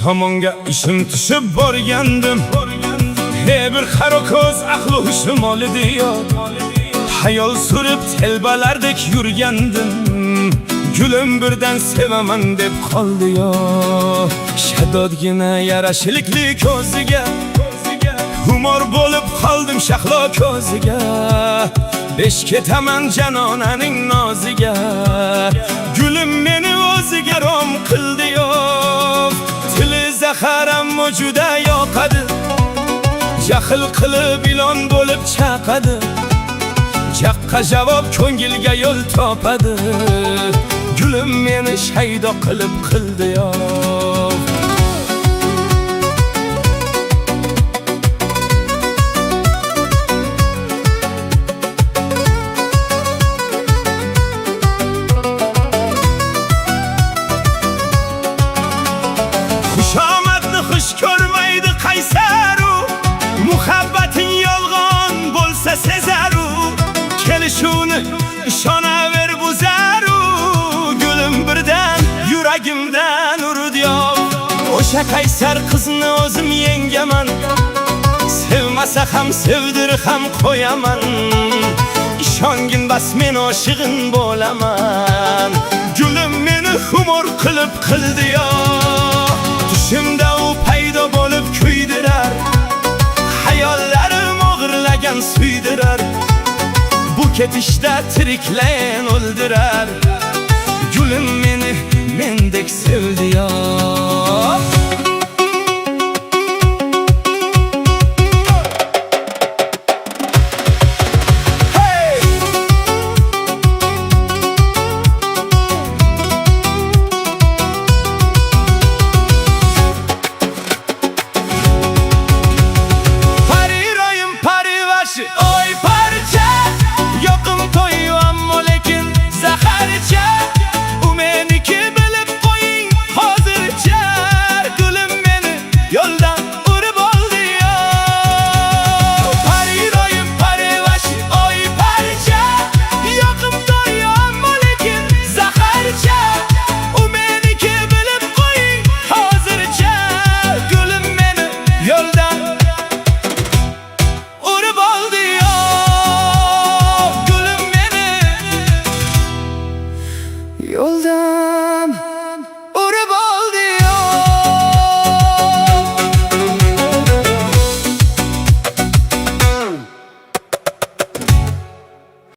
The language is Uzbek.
tomonga ishim tushib borgandim. He bir qaro ko'z aqli hushim oldi yo. Hayol surib telbalardek yurgandim. Gülüm birden sevaman deb qoldi yo. Shaddodgina yarashilikli ko'ziga humor bo'lib qoldim shahlo ko'ziga. Besh ketaman janonaning noziga. Gülüm meni o'ziga rom qildi yo. Tili zaharam juda yoqadi. Jahl qilib ilon bo'lib chaqadi. Jaqqa javob ko'ngilga yo'l topadi. Gülüm meni shaydo qilib qildi yo. Xushomadni xush ko'rmaydi qaysaru. Muhabbating yolg'on bo'lsa sezaru. Kelishuvni ishonaver buzaru. Gülüm birden yuragimdan urdi yo. O'sha qaysar qizni o'zim yengaman. Sevmasa ham sevdir ham qo'yaman. Ishongin bas men oshig'in bo'laman. Gülüm meni humor qilib qildi yo. Tushimda u paydo bo'lib kuydirar. Hayollarim o'g'irlagan suydirar. Bu ketishda tiriklayin o'ldirar. Gülüm meni mendek sevdi yo.